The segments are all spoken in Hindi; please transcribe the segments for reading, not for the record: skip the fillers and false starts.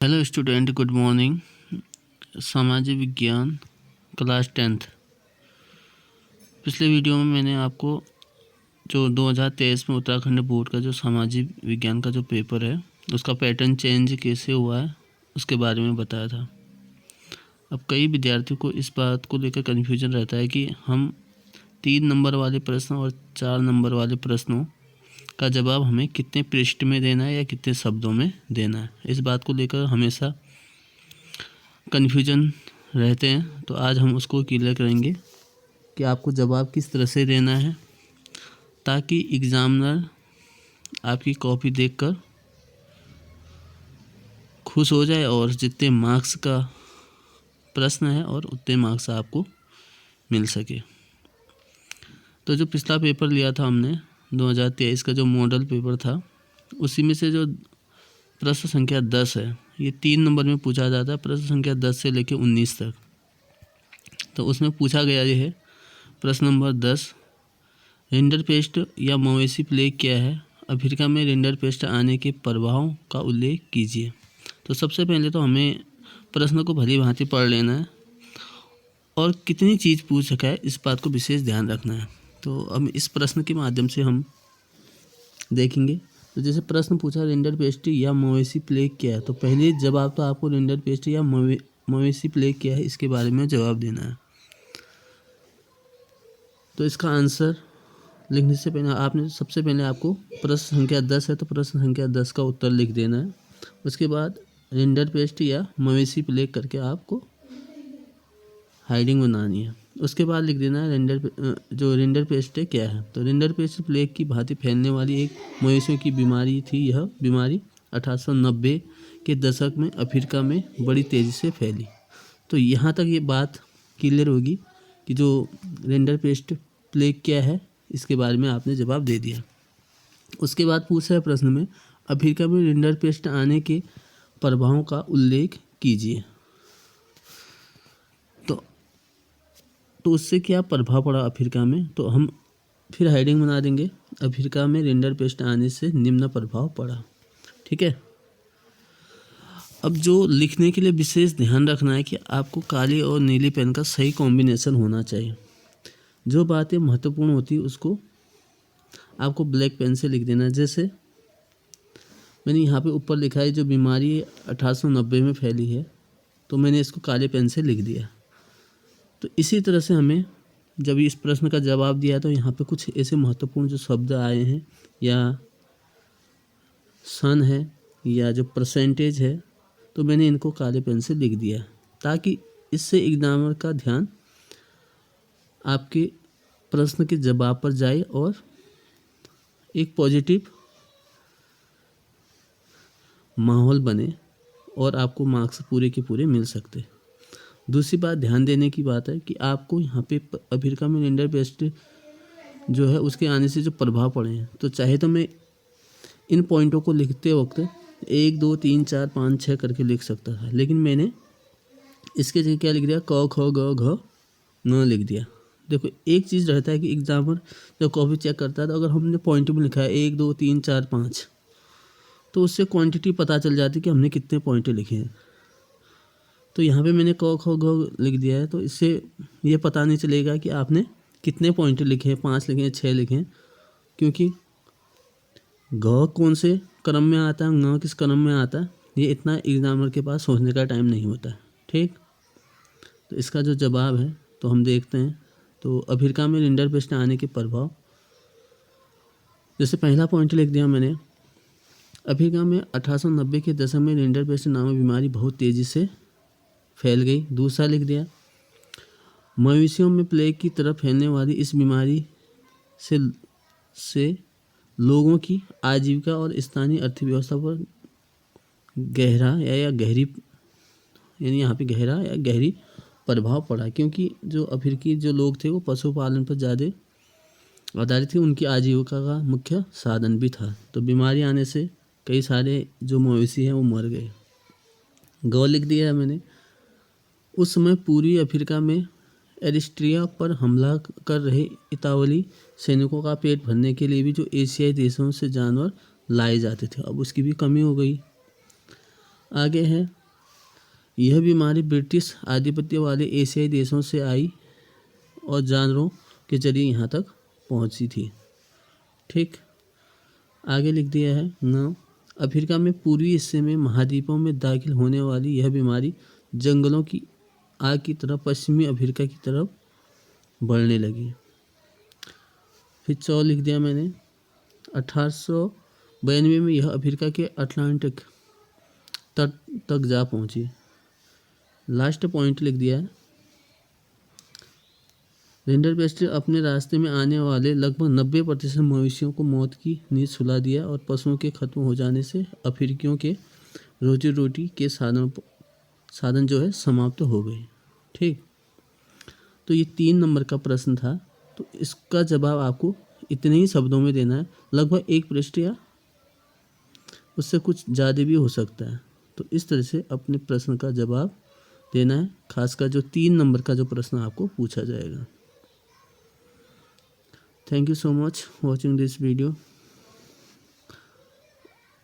Hello student, good morning. सामाजिक विज्ञान क्लास 10th। पिछले वीडियो में मैंने आपको जो 2023 में उत्तराखंड बोर्ड का जो सामाजिक विज्ञान का जो पेपर है उसका पैटर्न चेंज कैसे हुआ है उसके बारे में बताया था। अब कई विद्यार्थियों को इस बात को लेकर कन्फ्यूजन रहता है कि हम 3 नंबर वाले प्रश्न और 4 नंबर वाले प्रश्नों का जवाब हमें कितने पृष्ठ में देना है या कितने शब्दों में देना है। इस बात को लेकर हमेशा कन्फ्यूजन रहते हैं, तो आज हम उसको क्लियर करेंगे कि आपको जवाब किस तरह से देना है ताकि एग्ज़ामिनर आपकी कॉपी देखकर खुश हो जाए और जितने मार्क्स का प्रश्न है और उतने मार्क्स आपको मिल सके। तो जो पिछला पेपर लिया था हमने 2023 का जो मॉडल पेपर था, उसी में से जो प्रश्न संख्या 10 है, ये 3 नंबर में पूछा जाता है। प्रश्न संख्या 10 से लेकर 19 तक। तो उसमें पूछा गया ये है प्रश्न नंबर 10, रिंडरपेस्ट या मवेशी प्लेग क्या है? अफ्रीका में रिंडरपेस्ट आने के प्रभाव का उल्लेख कीजिए। तो सबसे पहले तो हमें प्रश्न को भली भांति पढ़ लेना है और कितनी चीज़ पूछ सका है इस बात को विशेष ध्यान रखना है। तो अब इस प्रश्न के माध्यम से हम देखेंगे। तो जैसे प्रश्न पूछा रिंडरपेस्ट या मवेशी प्लेग क्या है, तो पहले जवाब तो आपको रिंडरपेस्ट या मवेशी प्लेग क्या है इसके बारे में जवाब देना है। तो इसका आंसर लिखने से पहले सबसे पहले आपको प्रश्न संख्या 10 है तो प्रश्न संख्या 10 का उत्तर लिख देना है। उसके बाद रिंडरपेस्ट या मवेशी प्लेग करके आपको हेडिंग बनानी है। उसके बाद लिख देना है रिंडरपेस्ट क्या है। तो रिंडरपेस्ट प्लेग की भांति फैलने वाली एक मवेशियों की बीमारी थी। यह बीमारी 1890 के दशक में अफ्रीका में बड़ी तेज़ी से फैली। तो यहाँ तक ये बात क्लियर होगी कि जो रिंडरपेस्ट प्लेग क्या है इसके बारे में आपने जवाब दे दिया। उसके बाद पूछा है प्रश्न में, अफ्रीका में रिंडरपेस्ट आने के प्रभावों का उल्लेख कीजिए। तो उससे क्या प्रभाव पड़ा अफ्रीका में, तो हम फिर हेडिंग बना देंगे, अफ्रीका में रिंडरपेस्ट आने से निम्न प्रभाव पड़ा। ठीक है। अब जो लिखने के लिए विशेष ध्यान रखना है कि आपको काली और नीली पेन का सही कॉम्बिनेशन होना चाहिए। जो बातें महत्वपूर्ण होती है उसको आपको ब्लैक पेन से लिख देना है। जैसे मैंने यहाँ पे ऊपर लिखा है जो बीमारी 1890 में फैली है, तो मैंने इसको काले पेन से लिख दिया। तो इसी तरह से हमें जब इस प्रश्न का जवाब दिया तो यहाँ पे कुछ ऐसे महत्वपूर्ण जो शब्द आए हैं या सन है या जो परसेंटेज है, तो मैंने इनको काले पेन से लिख दिया ताकि इससे एग्जामिनर का ध्यान आपके प्रश्न के जवाब पर जाए और एक पॉजिटिव माहौल बने और आपको मार्क्स पूरे के पूरे मिल सकते। दूसरी बात ध्यान देने की बात है कि आपको यहाँ पे अफ्रीका में रिंडरपेस्ट जो है उसके आने से जो प्रभाव पड़े हैं, तो चाहे तो मैं इन पॉइंटों को लिखते वक्त 1 2 3 4 5 6 करके लिख सकता था, लेकिन मैंने इसके जगह क्या लिख दिया, क ख ग घ न लिख दिया। देखो एक चीज़ रहता है कि एग्जामिनर जब कॉपी चेक करता है तो अगर हमने पॉइंट में लिखा है 1 2 3 4 5, तो उससे क्वांटिटी पता चल जाती है कि हमने कितने पॉइंट लिखे हैं। तो यहाँ पे मैंने क ख ग लिख दिया है, तो इससे ये पता नहीं चलेगा कि आपने कितने पॉइंट लिखे हैं, 5 लिखे हैं, 6 लिखे हैं, क्योंकि घ कौन से क्रम में आता है, न किस क्रम में आता है, ये इतना एग्जामिनर के पास सोचने का टाइम नहीं होता है। ठीक। तो इसका जो जवाब है तो हम देखते हैं। तो अफ्रीका में रिंडरपेस्ट आने के प्रभाव, जैसे पहला पॉइंट लिख दिया मैंने, अफ्रीका में 1890 के दशक में रिंडरपेस्ट नामक बीमारी बहुत तेज़ी से फैल गई। दूसरा लिख दिया, मवेशियों में प्लेग की तरह फैलने वाली इस बीमारी से लोगों की आजीविका और स्थानीय अर्थव्यवस्था पर गहरा या गहरी, यानी यहाँ पे गहरा या गहरी प्रभाव पड़ा, क्योंकि जो अफ्रीकी जो लोग थे वो पशुपालन पर ज़्यादा आधारित थे, उनकी आजीविका का मुख्य साधन भी था। तो बीमारी आने से कई सारे जो मवेशी हैं वो मर गए। गौ लिख दिया है मैंने। उस समय पूर्वी अफ्रीका में एरिस्ट्रिया पर हमला कर रहे इतावली सैनिकों का पेट भरने के लिए भी जो एशियाई देशों से जानवर लाए जाते थे, अब उसकी भी कमी हो गई। आगे है, यह बीमारी ब्रिटिश आधिपत्य वाले एशियाई देशों से आई और जानवरों के जरिए यहाँ तक पहुँची थी। ठीक, आगे लिख दिया है 9, अफ्रीका में पूर्वी हिस्से में महाद्वीपों में दाखिल होने वाली यह बीमारी जंगलों की आग की तरह पश्चिमी अफ्रीका की तरफ बढ़ने लगी। फिर 14 लिख दिया मैंने, 1892 में यह अफ्रीका के अटलांटिक तट तक जा पहुंची। लास्ट पॉइंट लिख दिया है, रिंडरपेस्ट अपने रास्ते में आने वाले लगभग 90% मवेशियों को मौत की नींद सुला दिया और पशुओं के खत्म हो जाने से अफ्रीकियों के रोजी रोटी के साधन जो है समाप्त हो गए। ठीक, तो ये 3 नंबर का प्रश्न था। तो इसका जवाब आपको इतने ही शब्दों में देना है, लगभग 1 पृष्ठ या उससे कुछ ज़्यादा भी हो सकता है। तो इस तरह से अपने प्रश्न का जवाब देना है, खासकर जो 3 नंबर का जो प्रश्न आपको पूछा जाएगा। Thank you so much watching this video.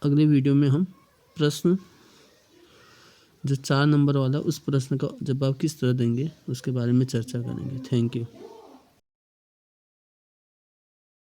अगले वीडियो में हम प्रश्न जो 4 नंबर वाला उस प्रश्न का जवाब किस तरह देंगे उसके बारे में चर्चा करेंगे। Thank you.